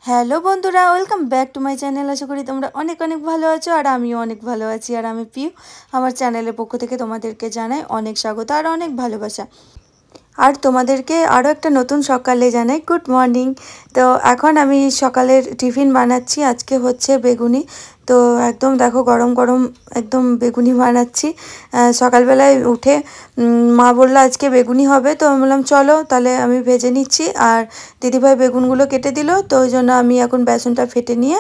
Hello বন্ধুরা, welcome back to my channel. আশা করি তোমরা অনেক অনেক ভালো আছো আর আমিও অনেক ভালো আছি। আর আমি পিউ, আমার চ্যানেলের পক্ষ থেকে তোমাদেরকে জানাই অনেক স্বাগত আর অনেক ভালোবাসা। আর তোমাদেরকে আরও একটা নতুন সকালে জানাই গুড মর্নিং। তো এখন আমি সকালের টিফিন বানাচ্ছি। আজকে হচ্ছে বেগুনি। তো একদম দেখো গরম গরম একদম বেগুনি বানাচ্ছি। সকালবেলায় উঠে মা বললো আজকে বেগুনি হবে, তো আমি বললাম চলো তাহলে আমি ভেজে নিচ্ছি। আর দিদিভাই বেগুনগুলো কেটে দিল, তো ওই জন্য আমি এখন বেসনটা ফেটে নিয়ে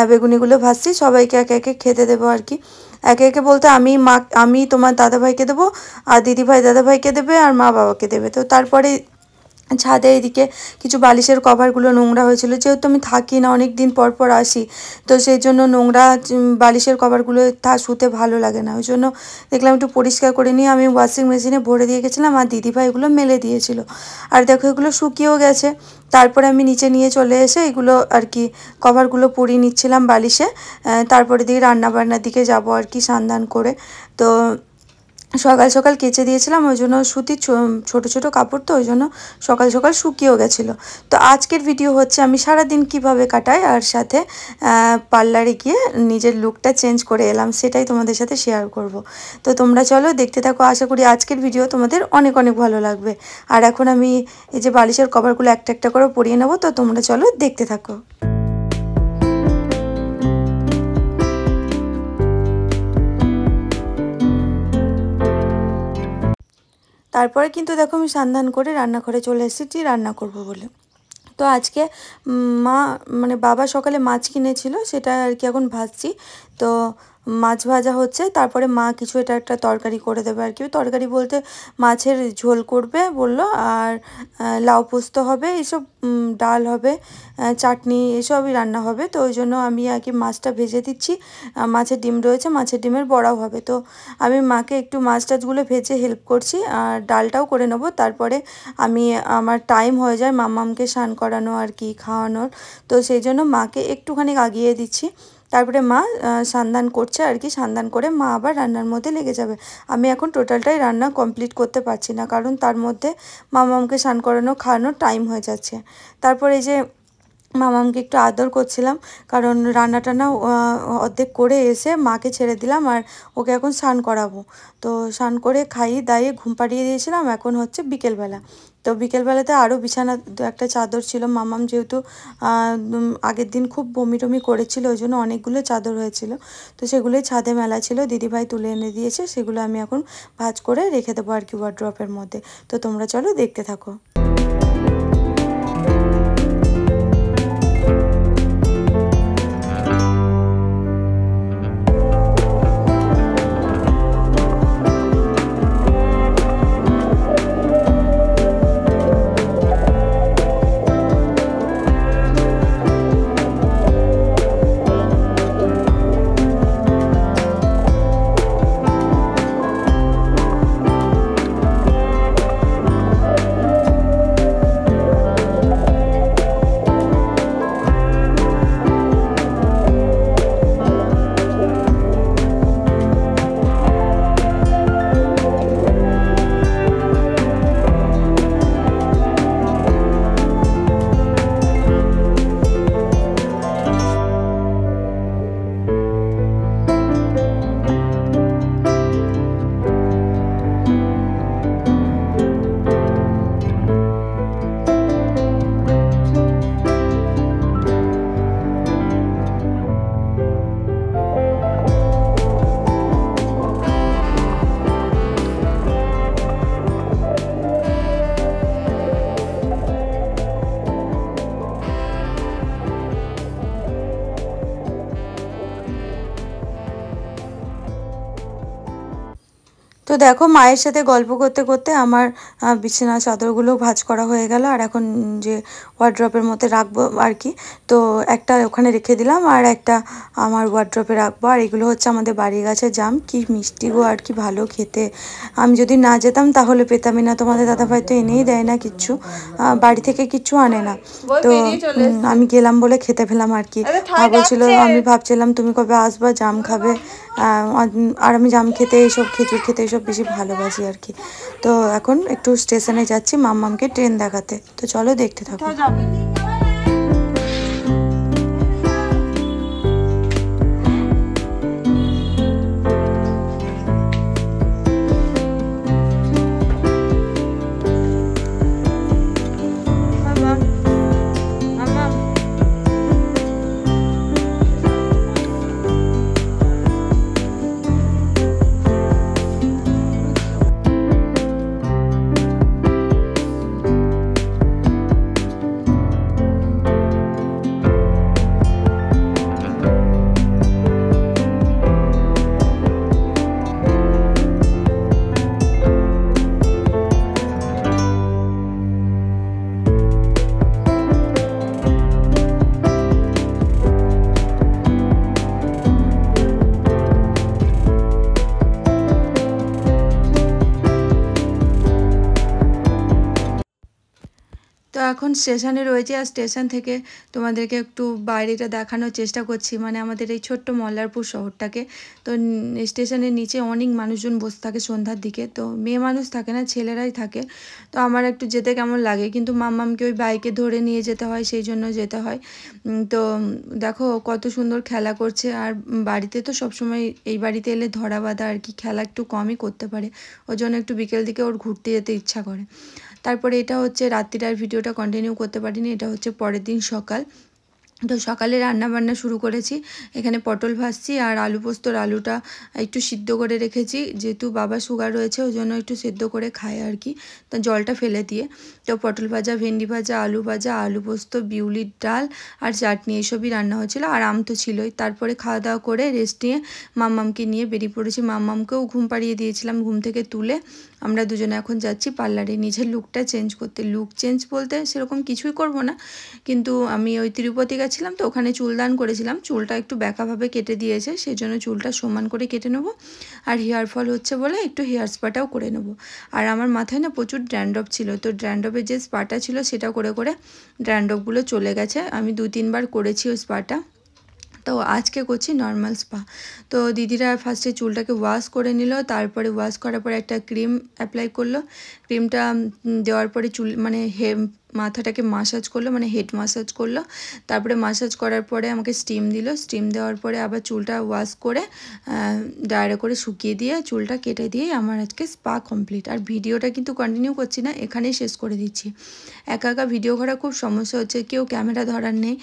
বেগুনিগুলো ভাজছি। সবাইকে একে একে খেতে দেবো আর কি। একে একে বলতে আমি তোমার দাদাভাইকে দেবো, আর দিদিভাই দাদাভাইকে দেবে, আর মা বাবাকে দেবে। তো তারপরে ছাদে এদিকে কিছু বালিশের কভারগুলো নোংরা হয়েছিল, যেহেতু আমি থাকি না, অনেক দিন পর পর আসি, তো সেই জন্য নোংরা বালিশের কভারগুলো শুতে ভালো লাগে না। ওই জন্য দেখলাম একটু পরিষ্কার করে নিয়ে আমি ওয়াশিং মেশিনে ভরে দিয়ে গেছিলাম, আর দিদিভাই এগুলো মেলে দিয়েছিল। আর দেখো এগুলো শুকিয়েও গেছে। তারপরে আমি নিচে নিয়ে চলে এসে এগুলো আর কি কভারগুলো পরিয়ে নিচ্ছিলাম বালিশে। তারপরে দিকে রান্নাবান্নার দিকে যাব আর কি স্নান করে। তো সকাল সকাল কেচে দিয়েছিলাম, ওই জন্য সুতির ছোটো ছোটো কাপড়, তো ওই জন্য সকাল সকাল শুকিয়েও গেছিলো। তো আজকের ভিডিও হচ্ছে আমি সারাদিন কিভাবে কাটাই, আর সাথে পার্লারে গিয়ে নিজের লুকটা চেঞ্জ করে এলাম, সেটাই তোমাদের সাথে শেয়ার করব। তো তোমরা চলো দেখতে থাকো, আশা করি আজকের ভিডিও তোমাদের অনেক অনেক ভালো লাগবে। আর এখন আমি এই যে বালিশের কভারগুলো একটা একটা করে পরিয়ে নেবো, তো তোমরা চলো দেখতে থাকো। তারপরে কিন্তু দেখো আমি স্নান করে রান্নাঘরে চলে এসেছি রান্না করব বলে। তো আজকে মা মানে বাবা সকালে মাছ কিনেছিল, সেটা আর কি এখন ভাজছি। তো মাছ ভাজা হচ্ছে, তারপরে মা কিছু এটা একটা তরকারি করে দেবে আর কি। তরকারি বলতে মাছের ঝোল করবে বললো, আর লাউ পোস্ত হবে, এইসব ডাল হবে, চাটনি এসবই রান্না হবে। তো ওই জন্য আমি আর কি মাছটা ভেজে দিচ্ছি। মাছের ডিম রয়েছে, মাছের ডিমের বড়াও হবে। তো আমি মাকে একটু মাছ টাছগুলো ভেজে হেল্প করছি, আর ডালটাও করে নেবো। তারপরে আমি আমার টাইম হয়ে যায় মাম্মামকে স্নান করানো আর কি খাওয়ানোর, তো সেই জন্য মাকে একটুখানি আগিয়ে দিচ্ছি। তারপরে মা স্নান করছে আর কি, স্নান করে মা আবার রান্নার মধ্যে লেগে যাবে। আমি এখন টোটালটাই রান্না কমপ্লিট করতে পারছি না, কারণ তার মধ্যে মাম্মামকে স্নান করানো খাওয়ানোর টাইম হয়ে যাচ্ছে। তারপরে এই যে মামামকে একটু আদর করছিলাম, কারণ রান্না টান্না অর্ধেক করে এসে মাকে ছেড়ে দিলাম, আর ওকে এখন স্নান করাবো। তো স্নান করে খাইয়ে দাইয়ে ঘুম পাড়িয়ে দিয়েছিলাম। এখন হচ্ছে বিকেলবেলা। তো বিকেলবেলাতে আরও বিছানা একটা চাদর ছিল, মামাম যেহেতু আগের দিন খুব বমি টমি করেছিল, ওই জন্য অনেকগুলো চাদর হয়েছিল, তো সেগুলোই ছাদে মেলা ছিল, দিদিভাই তুলে এনে দিয়েছে। সেগুলো আমি এখন ভাঁজ করে রেখে দেবো আর কি ওয়ার্ড্রপের মধ্যে। তো তোমরা চলো দেখতে থাকো। তো দেখো মায়ের সাথে গল্প করতে করতে আমার বিছানা চাদরগুলো ভাঁজ করা হয়ে গেল, আর এখন যে ওয়ার্ড্রপের মধ্যে রাখবো আর কি। তো একটা ওখানে রেখে দিলাম, আর একটা আমার ওয়ার্ড্রপে রাখবো। আর এগুলো হচ্ছে আমাদের বাড়ির গাছের জাম, কি মিষ্টি গো, আর কি ভালো খেতে। আমি যদি না যেতাম তাহলে পেতামই না, তোমাদের দাদাভাই তো এনেই দেয় না কিচ্ছু, বাড়ি থেকে কিচ্ছু আনে না। তো আমি গেলাম বলে খেতে পেলাম আর কি। বলছিল, আমি ভাবছিলাম তুমি কবে আসবা, জাম খাবে। আর আমি জাম খেতে এইসব খেজুর খেতে এইসব বেশি ভালোবাসি আর কি। তো এখন একটু স্টেশনে যাচ্ছি মাম্মামকে ট্রেন দেখাতে, তো চলো দেখতে থাকো। এখন স্টেশনে রয়েছি, আর স্টেশন থেকে তোমাদেরকে একটু বাইরেটা দেখানোর চেষ্টা করছি, মানে আমাদের এই ছোট্ট মল্লারপুর শহরটাকে। তো স্টেশনের নিচে অনেক মানুষজন বসে থাকে সন্ধ্যার দিকে, তো মেয়ে মানুষ থাকে না, ছেলেরাই থাকে। তো আমার একটু যেতে কেমন লাগে, কিন্তু মাম্মামকে ওই বাইকে ধরে নিয়ে যেতে হয়, সেই জন্য যেতে হয়। তো দেখো কত সুন্দর খেলা করছে। আর বাড়িতে তো সবসময় এই বাড়িতে এলে ধরা বাঁধা আর কি, খেলা একটু কমই করতে পারে, ওই জন্য একটু বিকেল দিকে ওর ঘুরতে যেতে ইচ্ছা করে। তারপরে এটা হচ্ছে রাত্রির আর ভিডিওটা কন্টিনিউ করতে পারিনি, এটা হচ্ছে পরের দিন সকাল। তো সকালে রান্না বান্না শুরু করেছি। এখানে পটল ভাজছি, আর আলু পোস্তর আলুটা একটু সিদ্ধ করে রেখেছি, যেহেতু বাবা সুগার রয়েছে ওই জন্য একটু সিদ্ধ করে খায় আর কি, তা জলটা ফেলে দিয়ে। তো পটল ভাজা, ভেন্ডি ভাজা, আলু পোস্ত, বিউলির ডাল আর চাটনি এসবই রান্না হয়েছিল, আর আম তো ছিলই। তারপরে খাওয়া দাওয়া করে রেস্ট নিয়ে মাম্মামকে নিয়ে বেরিয়ে পড়েছি। মাম্মামকেও ঘুম পাড়িয়ে দিয়েছিলাম, ঘুম থেকে তুলে আমরা দুজনে এখন যাচ্ছি পার্লারে নিজের লুকটা চেঞ্জ করতে। লুক চেঞ্জ বলতে সেরকম কিছুই করব না, কিন্তু আমি ওই তিরুপতি গেছিলাম তো ওখানে চুলদান করেছিলাম, চুলটা একটু ব্যাকাভাবে কেটে দিয়েছে, সেই জন্য চুলটা সমান করে কেটে নেবো। আর হেয়ার ফল হচ্ছে বলে একটু হেয়ার স্পাটাও করে নেবো। আর আমার মাথায় না প্রচুর ড্যান্ড্রফ ছিল, তো ড্যান্ড্রফের যে স্পাটা ছিল সেটা করে করে ড্যান্ড্রফগুলো চলে গেছে। আমি 2-3 বার করেছি ওই স্পাটা। তো আজকে করছি নর্মাল স্পা। তো দিদিরা ফার্স্টে চুলটাকে ওয়াশ করে নিল, তারপরে ওয়াশ করার পরে একটা ক্রিম অ্যাপ্লাই করলো। ক্রিমটা দেওয়ার পরে চুল মানে মাথাটাকে মাসাজ করলো, মানে হেড মাসাজ করলো। তারপরে মাসাজ করার পরে আমাকে স্টিম দিল, স্টিম দেওয়ার পরে আবার চুলটা ওয়াশ করে ড্রায়ারে করে শুকিয়ে দিয়ে চুলটা কেটে দিয়ে আমার আজকে স্পা কমপ্লিট। আর ভিডিওটা কিন্তু কন্টিনিউ করছি না, এখানেই শেষ করে দিচ্ছি। একা একা ভিডিও করা খুব সমস্যা হচ্ছে, কেউ ক্যামেরা ধরার নেই,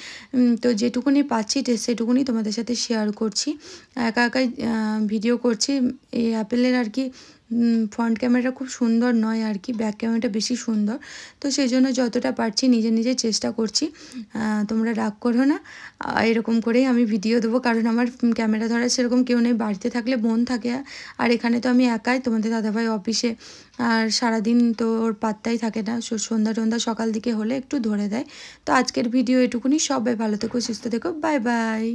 তো যেটুকুনি পাচ্ছি সেটুকুনি তোমাদের সাথে শেয়ার করছি। একা একাই ভিডিও করছি। এই অ্যাপেলের আর কি ফ্রন্ট ক্যামেরাটা খুব সুন্দর নয় আর কি, ব্যাক ক্যামেরাটা বেশি সুন্দর। তো সেই জন্য যতটা পারছি নিজে নিজে চেষ্টা করছি, তোমরা রাগ করো না। এরকম করেই আমি ভিডিও দেবো, কারণ আমার ক্যামেরা ধরার সেরকম কেউ নেই। বাড়িতে থাকলে বোন থাকে, আর এখানে তো আমি একাই, তোমাদের দাদাভাই অফিসে, আর সারাদিন তো ওর পাত্তাই থাকে না, সন্ধ্যা সকাল দিকে হলে একটু ধরে দেয়। তো আজকের ভিডিও এটুকুনি, সবাই ভালো থেকো, সুস্থ থেকো, বাই বাই।